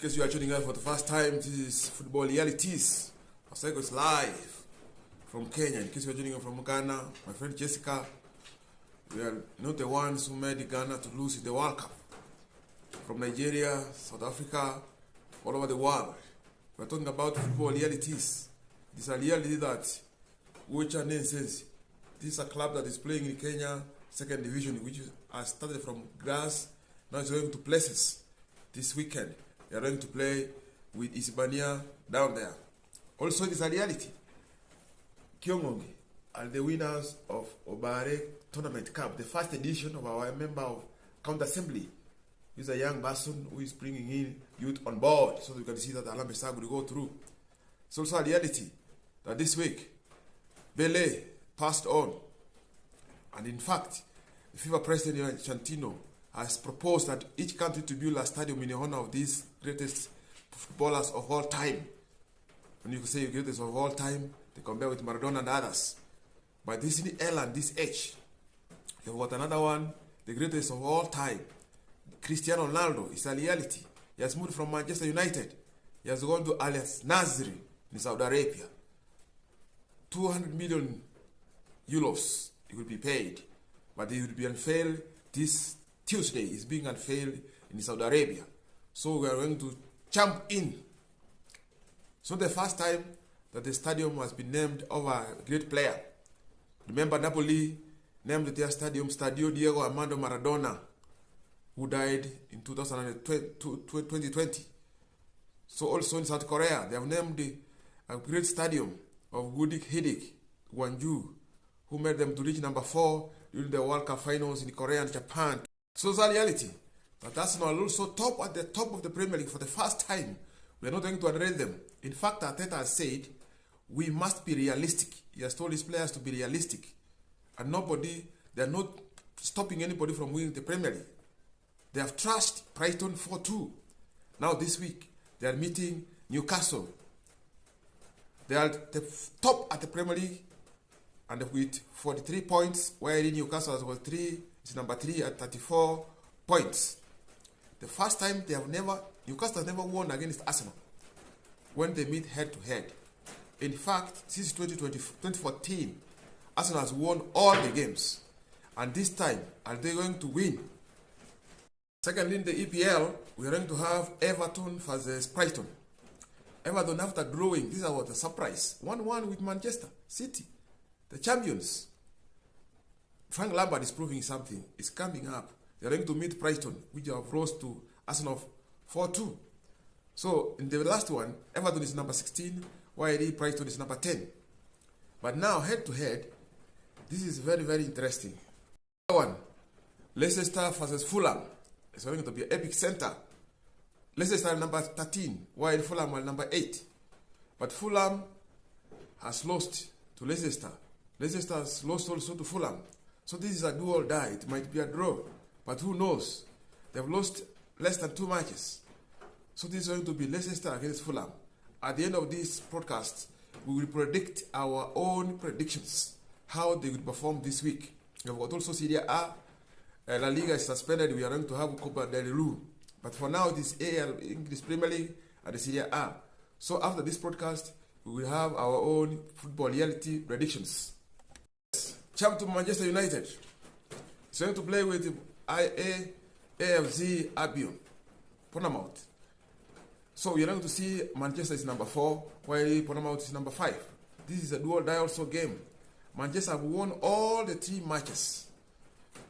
case you are tuning in for the first time, this is Football Realities. Paseko is live from Kenya. In case you are tuning in from Ghana, my friend Jessica, we are not the ones who made Ghana to lose in the World Cup. From Nigeria, South Africa, all over the world. We are talking about Football Realities. This is a reality that which are nonsense. This is a club that is playing in Kenya, second division, which has started from grass, now it's going to places. This weekend, they are going to play with Isibania down there. Also, it is a reality. Kyongongi are the winners of Obare Tournament Cup, the first edition of our member of County Assembly. He's a young person who is bringing in youth on board so that we can see that Alam Besag will go through. It's also a reality that this week, Bele passed on. And in fact, the FIFA President Chantino has proposed that each country to build a stadium in honor of these greatest footballers of all time. When you say greatest of all time, they compare with Maradona and others. But this L and this H, you've got another one, the greatest of all time. Cristiano Ronaldo is a reality. He has moved from Manchester United. He has gone to Al Nassr in Saudi Arabia. 200 million euros he will be paid. But he will be unveiled this Tuesday. He's being unveiled in Saudi Arabia. So we are going to jump in. So the first time that the stadium has been named over a great player. Remember, Napoli named their stadium Stadio Diego Armando Maradona, who died in 2020. So also in South Korea, they have named a great stadium of Gudik Hidik Gwangju, who made them to reach number 4 during the World Cup finals in Korea and Japan. So it's a reality that Arsenal also at the top of the Premier League for the first time. We are not going to underrate them. In fact, Arteta has said, we must be realistic. He has told his players to be realistic. And they are not stopping anybody from winning the Premier League. They have trashed Brighton 4-2. Now this week, they are meeting Newcastle. They are the top at the Premier League, and with 43 points, while Newcastle is number 3 at 34 points. The first time Newcastle has never won against Arsenal when they meet head to head. In fact, since 2014, Arsenal has won all the games. And this time, are they going to win? Secondly, in the EPL, we are going to have Everton versus Brighton. Everton, after drawing, this was a surprise. 1-1 with Manchester City, the champions. Frank Lampard is proving something. It's coming up. They are going to meet Brighton, which have rose to Arsenal 4-2. So, in the last one, Everton is number 16, while Brighton is number 10. But now, head-to-head, this is very, very interesting. One, Leicester versus Fulham. It's going to be an epic center. Leicester are number 13, while Fulham are number 8. But Fulham has lost to Leicester. Leicester has lost also to Fulham. So this is a do or die. It might be a draw. But who knows? They've lost less than 2 matches. So this is going to be Leicester against Fulham. At the end of this podcast, we will predict our own predictions, how they will perform this week. We have got also Serie A. La Liga is suspended. We are going to have Copa del Rey. But for now, this AL, English Premier League, and the Serie A. So after this podcast, we will have our own Football Reality predictions. Jump to Manchester United. It's going to play with AFC Albion, Bournemouth. So we are going to see Manchester is number 4, while Bournemouth is number 5. This is a dual-die also game. Manchester have won all the 3 matches.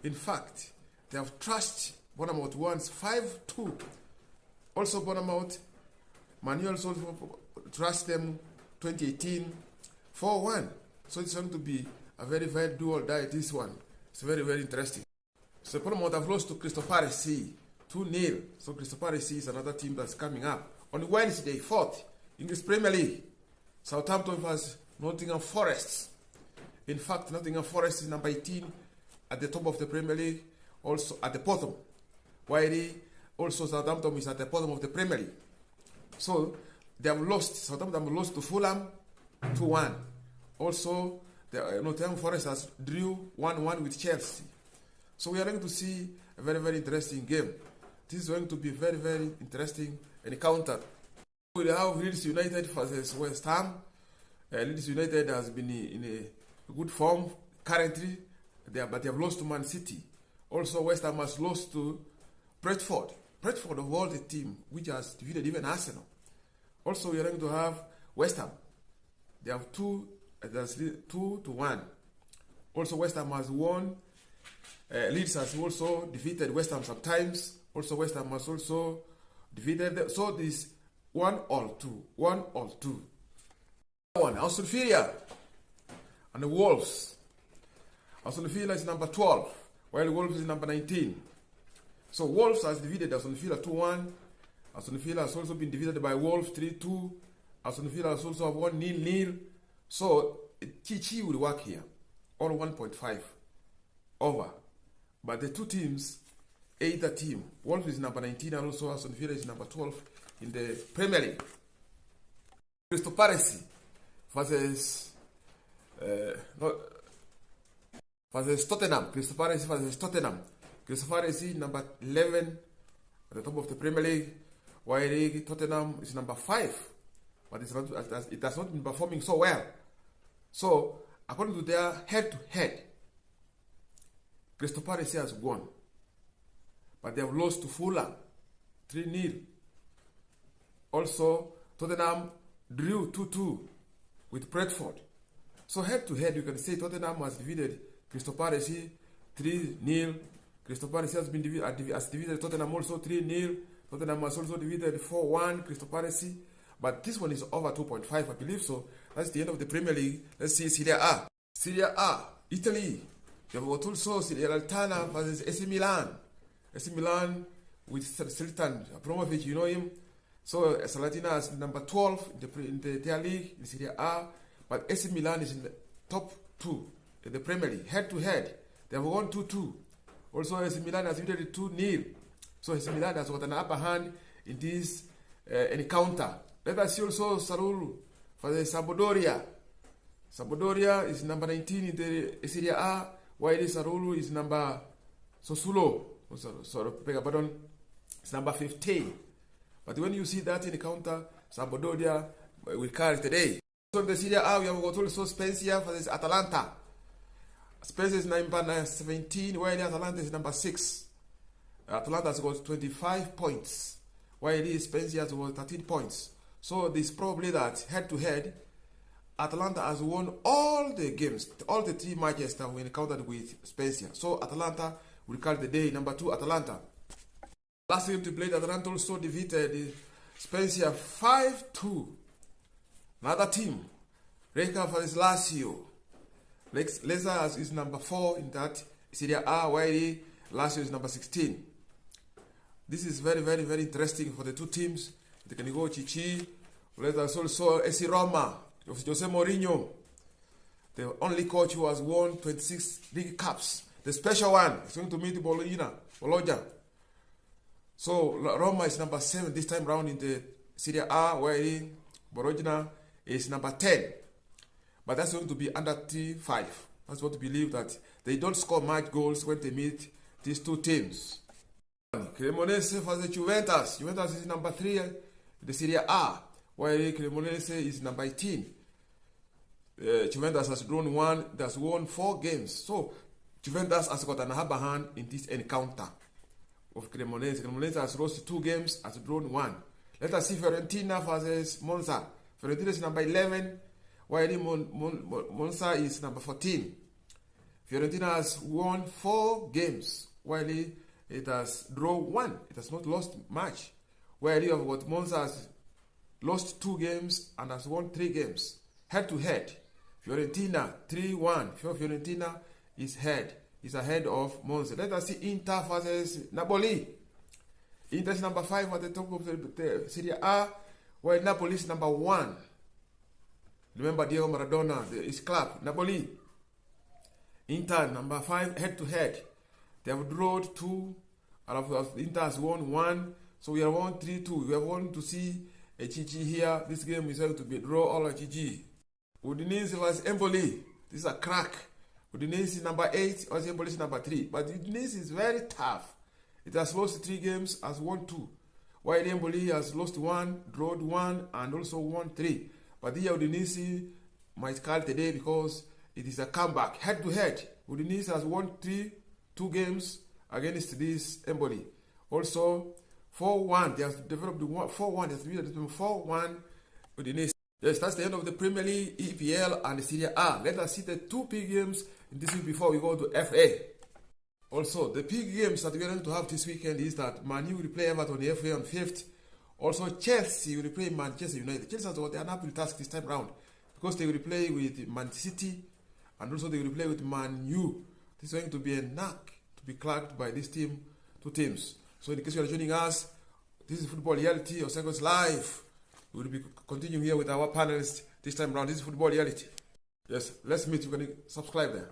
In fact, they have trashed Bournemouth once 5-2. Also Bournemouth, Manuel also trashed them 2018 4-1. So it's going to be a very, very dual-die, this one. It's very, very interesting. So Bournemouth have lost to Crystal Palace 2-0. So Crystal Palace is another team that's coming up. On Wednesday, 4th, English Premier League, Southampton vs Nottingham Forest. In fact, Nottingham Forest is number 18 at the top of the Premier League, also at the bottom. While also Southampton is at the bottom of the Premier League. So they have lost. Southampton have lost to Fulham 2-1. Also, the Nottingham Forest has drew 1-1 with Chelsea. So we are going to see a very, very interesting game. This is going to be very, very interesting encounter. We have Leeds United versus West Ham. Leeds United has been in a good form currently, but they have lost to Man City. Also, West Ham has lost to Brentford. Brentford of all the team, which has defeated even Arsenal. Also, we are going to have West Ham. They have 2-1. Also, West Ham has won. Leeds has also defeated West Ham sometimes. Also, West Ham has also defeated them. So this 1-2. 1-2. Aston Villa and the Wolves. Aston Villa is number 12, while Wolves is number 19. So Wolves has defeated Aston Villa 2-1. Aston Villa has also been defeated by Wolves 3-2. Aston Villa has also won 0-0. So Chi will work here. All 1.5 over. But the two teams, either team, Wolves is number 19 and also Aston Villa is number 12 in the Premier League. Crystal Palace versus Tottenham. Crystal Palace versus Tottenham. Crystal Palace is number 11 at the top of the Premier League, while Tottenham is number 5. But it has not been performing so well. So, according to their head-to-head, Crystal Palace has won. But they have lost to Fulham 3-0. Also, Tottenham drew 2-2 with Brentford. So head-to-head, you can say Tottenham has defeated Crystal Palace 3-0. Crystal Palace has defeated Tottenham also 3-0. Tottenham has also defeated 4-1 Crystal Palace. But this one is over 2.5, I believe so. That's the end of the Premier League. Let's see Serie A. Serie A, Italy. You have got also Salernitana versus AC Milan. AC Milan with Zlatan Ibrahimovic, you know him. So Salernitana is number 12 in their league, in Serie A. But AC Milan is in the top 2 in the Premier League. Head to head, they have won 2-2. Also AC Milan has defeated 2-0. So AC Milan has got an upper hand in this encounter. Let us see also Sassuolo for the Sampdoria. Sampdoria is number 19 in the Serie A, while Sassuolo is number it's number 15. But when you see that encounter, Sampdoria will carry today. So in the Serie A, we have got also Spezia versus Atalanta. Spezia is number 17, while Atalanta is number 6. Atalanta has got 25 points, while Spezia has got 13 points. So this probably that head-to-head, Atalanta has won all the games, all the 3 matches that we encountered with Spezia. So Atalanta will carry the day. Number 2, Atalanta. Last game to play, Atalanta also defeated Spezia 5-2. Another team, Lecce versus Lazio. Lecce is number 4 in that Serie A, while Lazio is number 16. This is very, very, very interesting for the two teams. They can go Chichi. Let us also AC Roma of Jose Mourinho, the only coach who has won 26 league cups. The special one is going to meet Bologna. So Roma is number 7 this time round in the Serie A, while Bologna is number 10. But that's going to be under 3-5. That's what we believe, that they don't score much goals when they meet these two teams. Cremonese versus Juventus. Juventus is number 3 in the Serie A, while Cremonese is number 18. Juventus has won 4 games. So Juventus has got an upper hand in this encounter of Cremonese. Cremonese has lost 2 games, has drawn 1. Let us see Fiorentina versus Monza. Fiorentina is number 11, while Monza is number 14. Fiorentina has won 4 games, while it has drawn 1. It has not lost much. While you have got Monza has lost 2 games and has won 3 games. Head to head, Fiorentina 3-1. Fiorentina is ahead of Monza. Let us see Inter versus Napoli. Inter is number 5 at the top of the Serie A, while Napoli is number 1. Remember Diego Maradona, his club, Napoli. Inter number 5, head to head. They have drawn 2, and Inter has won 1. So we have won 3-2. We have won to see a GG here. This game is going to be draw all a GG. Udinese versus Empoli. This is a crack. Udinese is number 8, or Empoli is number 3. But Udinese is very tough. It has lost 3 games, has won 2. while Empoli has lost 1, drawn 1, and also won 3. But the Udinese might call today because it is a comeback, head-to-head. Udinese has won 2 games against this Empoli. Also, 4-1. They have developed 4-1. They have developed 4-1 Udinese. Yes, that's the end of the Premier League, EPL, and the Serie A. Let us see the 2 big games in this week before we go to FA. Also, the big games that we are going to have this weekend is that Man U will play Everton in the FA on 5th. Also, Chelsea will play Manchester United. Chelsea has got an uphill task this time round because they will play with Man City and also they will play with Man U. This is going to be a knack to be cracked by this team, 2 teams. So, in case you are joining us, this is Football Reality or Seconds Live. We will be continuing here with our panelists this time round. This is Football Reality. Yes, let's meet. You can subscribe there.